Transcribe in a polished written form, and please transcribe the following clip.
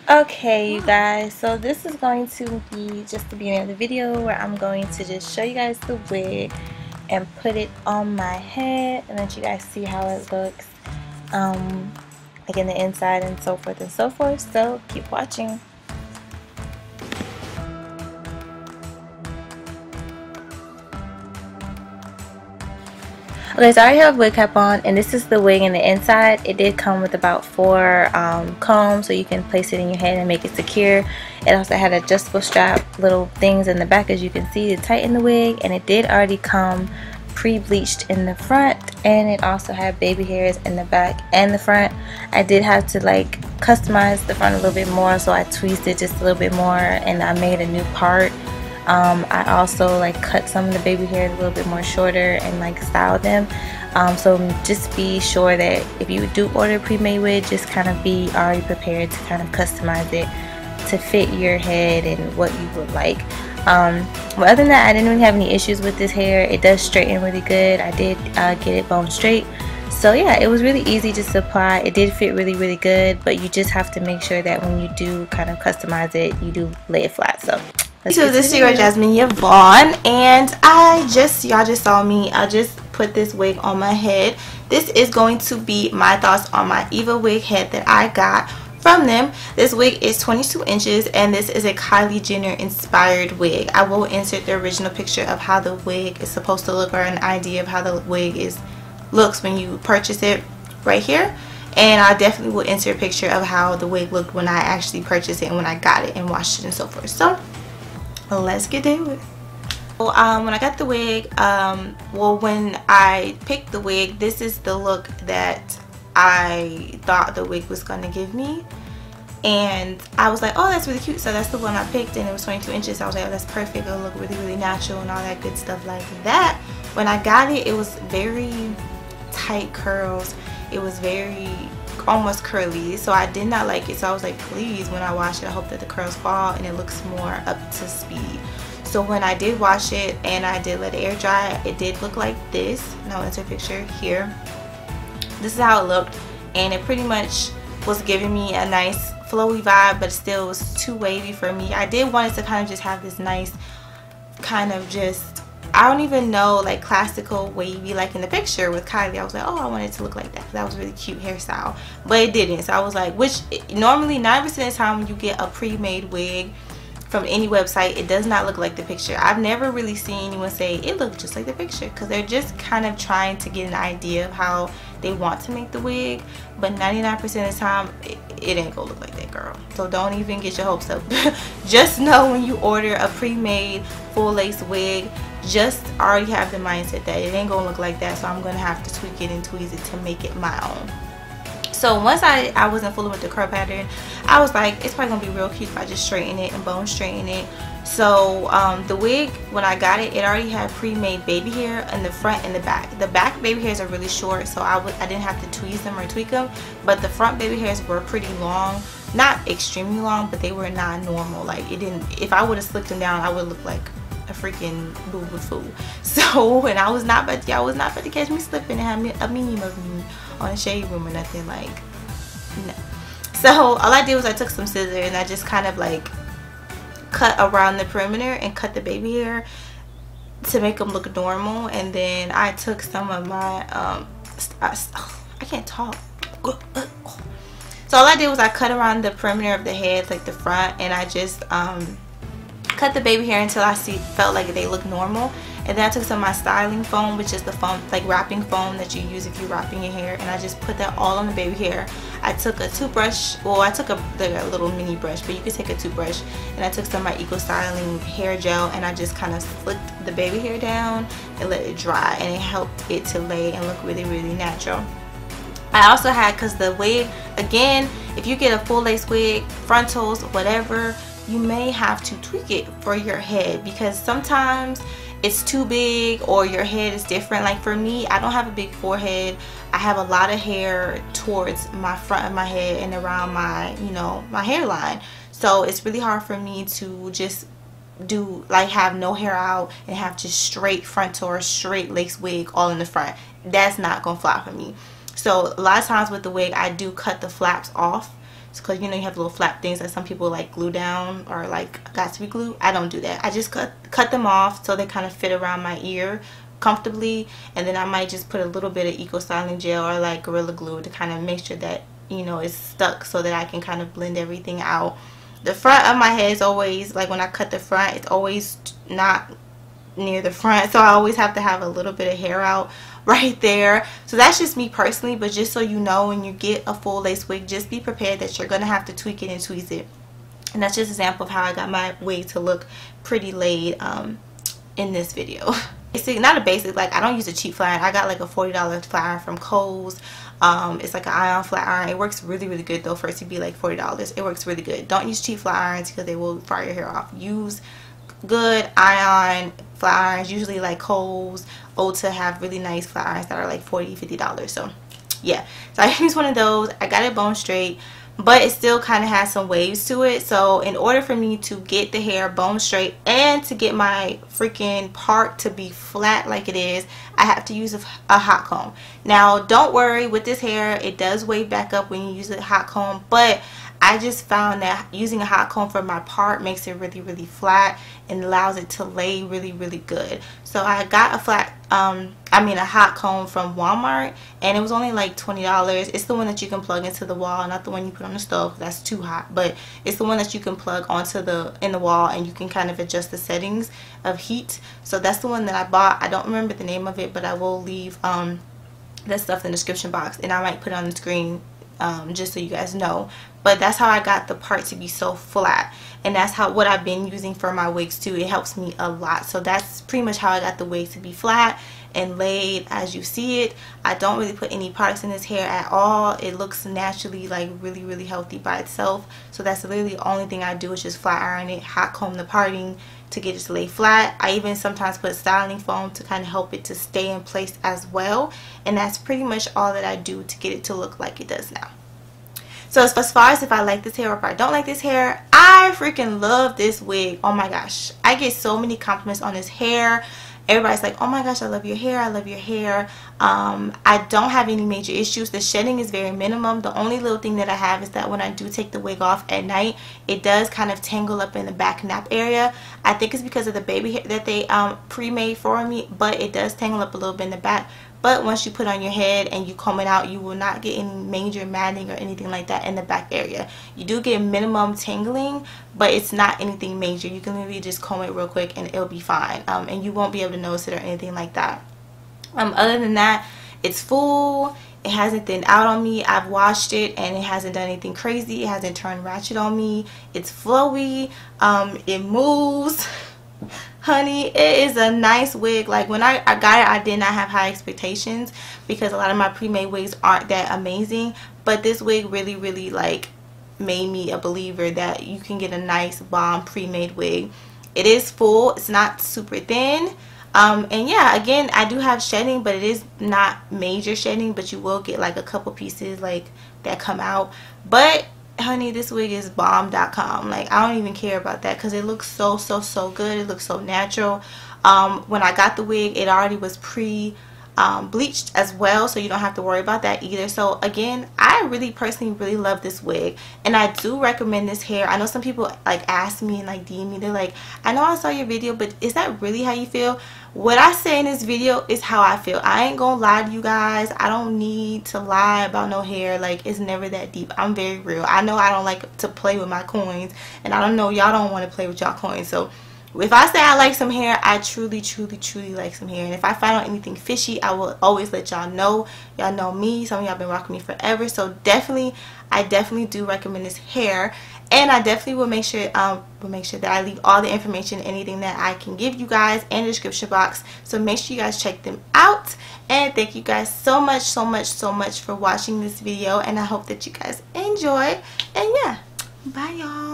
Okay, you guys, so this is going to be just the beginning of the video where I'm going to just show you guys the wig and put it on my head and let you guys see how it looks like in the inside and so forth and so forth. So keep watching. Okay, so I already have a wig cap on, and this is the wig in the inside. It did come with about 4 combs, so you can place it in your head and make it secure. It also had adjustable strap, little things in the back, as you can see, to tighten the wig, and it did already come pre-bleached in the front, and it also had baby hairs in the back and the front. I did have to like customize the front a little bit more, so I tweezed it just a little bit more, and I made a new part. I also like cut some of the baby hairs a little bit more shorter and like styled them. So just be sure that if you do order a pre-made wig, just kind of be already prepared to kind of customize it to fit your head and what you would like. But other than that, I didn't really have any issues with this hair. It does straighten really good. I did get it bone straight. So yeah, it was really easy just to apply. It did fit really good, but you just have to make sure that when you do kind of customize it, you do lay it flat. So this is your Jasmine Yvonne, and y'all just saw me. I just put this wig on my head. This is going to be my thoughts on my EvaWig head that I got from them. This wig is 22 inches, and this is a Kylie Jenner inspired wig. I will insert the original picture of how the wig is supposed to look, or an idea of how the wig looks when you purchase it, right here. And I definitely will insert a picture of how the wig looked when I actually purchased it and when I got it and washed it and so forth. So let's get into it. When I got the wig, well, when I picked the wig, this is the look that I thought the wig was gonna give me, and I was like, oh, that's really cute. So that's the one I picked, and it was 22 inches. So I was like, oh, that's perfect. It'll look really natural and all that good stuff like that. When I got it, it was very tight curls. It was very almost curly, so I did not like it. So I was like, please, when I wash it, I hope that the curls fall and it looks more up to speed. So when I did wash it and I did let it air dry, it did look like this. And I'll insert a picture here. This is how it looked, and it pretty much was giving me a nice flowy vibe, but still was too wavy for me. I did want it to kind of just have this nice kind of just, I don't even know, like classical wavy like in the picture with Kylie. I was like, oh, I wanted it to look like that. That was a really cute hairstyle, but it didn't. So I was like, which normally 90% of the time when you get a pre-made wig from any website, it does not look like the picture. I've never really seen anyone say it looked just like the picture, because they're just kind of trying to get an idea of how they want to make the wig. But 99% of the time, it ain't gonna look like that, girl. So don't even get your hopes up. Just know when you order a pre-made full lace wig, just already have the mindset that it ain't gonna look like that. So I'm gonna have to tweak it and tweeze it to make it my own. So once I wasn't fooling with the curl pattern, I was like, it's probably gonna be real cute if I just straighten it and bone straighten it. So the wig, when I got it, it already had pre-made baby hair in the front and the back. The back baby hairs are really short, so I didn't have to tweeze them or tweak them. But the front baby hairs were pretty long, not extremely long, but they were not normal. Like, it didn't. If I would have slicked them down, I would look like a freaking boo-boo fool. So, and I was not about to catch me slipping and have a meme of me on a shade room or nothing, like, no. So all I did was I took some scissors and I just kind of like cut around the perimeter and cut the baby hair to make them look normal. And then I took some of my I can't talk. So all I did was I cut around the perimeter of the head, like the front, and I just cut the baby hair until I felt like they look normal. And then I took some of my styling foam, which is the foam, like wrapping foam that you use if you're wrapping your hair, and I just put that all on the baby hair. I took a toothbrush, well, I took a little mini brush, but you could take a toothbrush, and I took some of my Eco Styling hair gel, and I just kind of slicked the baby hair down and let it dry, and it helped it to lay and look really natural. I also had, because the wig, again, if you get a full lace wig, frontals, whatever, you may have to tweak it for your head, because sometimes it's too big or your head is different. Like for me, I don't have a big forehead. I have a lot of hair towards my front of my head and around my, you know, my hairline. So it's really hard for me to just do, like, have no hair out and have just straight frontal or straight lace wig all in the front. That's not gonna fly for me. So a lot of times with the wig, I do cut the flaps off because you know you have little flap things that some people like glue down or like got to be glued. I don't do that. I just cut them off so they kind of fit around my ear comfortably, and then I might just put a little bit of eco styling gel or like Gorilla Glue to kind of make sure that, you know, it's stuck so that I can kind of blend everything out. The front of my head is always, like when I cut the front, it's always not near the front, so I always have to have a little bit of hair out right there. So that's just me personally, but just so you know, when you get a full lace wig, just be prepared that you're gonna have to tweak it and tweeze it. And that's just an example of how I got my wig to look pretty laid in this video. Basic, not a basic, like I don't use a cheap flat iron. I got like a $40 flat iron from Kohl's. It's like an iron flat iron. It works really, really good though for it to be like $40. It works really good. Don't use cheap flat irons because they will fry your hair off. Use good iron flat irons, usually like Kohl's, Ulta have really nice flat irons that are like $40-50. So yeah, so I use one of those. I got it bone straight, but it still kind of has some waves to it. So in order for me to get the hair bone straight and to get my freaking part to be flat like it is, I have to use a hot comb. Now don't worry, with this hair it does wave back up when you use a hot comb, but I just found that using a hot comb for my part makes it really, really flat and allows it to lay really, really good. So I got a hot comb from Walmart, and it was only like $20. It's the one that you can plug into the wall, not the one you put on the stove, that's too hot, but it's the one that you can plug onto in the wall, and you can kind of adjust the settings of heat. So that's the one that I bought. I don't remember the name of it, but I will leave that stuff in the description box, and I might put it on the screen just so you guys know. But that's how I got the part to be so flat, and that's what I've been using for my wigs too. It helps me a lot. So that's pretty much how I got the wig to be flat and laid as you see it. I don't really put any products in this hair at all. It looks naturally like really, really healthy by itself. So that's literally the only thing I do is just flat iron it, hot comb the parting to get it to lay flat. I even sometimes put styling foam to kind of help it to stay in place as well, and that's pretty much all that I do to get it to look like it does now. So as far as if I like this hair or if I don't like this hair, I freaking love this wig. Oh my gosh, I get so many compliments on this hair. Everybody's like, oh my gosh, I love your hair, I love your hair. I don't have any major issues. The shedding is very minimum. The only little thing that I have is that when I do take the wig off at night, it does kind of tangle up in the back nap area. I think it's because of the baby hair that they pre-made for me, but it does tangle up a little bit in the back. But once you put on your head and you comb it out, you will not get any major matting or anything like that in the back area. You do get minimum tangling, but it's not anything major. You can literally just comb it real quick and it'll be fine. And you won't be able to notice it or anything like that. Other than that, it's full. It hasn't thinned out on me. I've washed it and it hasn't done anything crazy. It hasn't turned ratchet on me. It's flowy. It moves. Honey, it is a nice wig. Like when I got it, I did not have high expectations because a lot of my pre-made wigs aren't that amazing, but this wig really, really like made me a believer that you can get a nice bomb pre-made wig. It is full, it's not super thin, and yeah, again, I do have shedding, but it is not major shedding, but you will get like a couple pieces like that come out. But honey, this wig is bomb.com. Like I don't even care about that because it looks so good. It looks so natural. When I got the wig, it already was bleached as well, so you don't have to worry about that either. So again, I really personally really love this wig, and I do recommend this hair. I know some people like ask me and like DM me, they're like, I know I saw your video, but is that really how you feel? What I say in this video is how I feel. I ain't gonna lie to you guys. I don't need to lie about no hair. Like, it's never that deep. I'm very real. I know I don't like to play with my coins, and I don't know y'all don't want to play with y'all coins. So if I say I like some hair, I truly like some hair. And if I find out anything fishy, I will always let y'all know. Y'all know me. Some of y'all been rocking me forever. So I definitely do recommend this hair. And I definitely will make sure that I leave all the information, anything that I can give you guys in the description box. So make sure you guys check them out. And thank you guys so much for watching this video. And I hope that you guys enjoy. And yeah, bye y'all.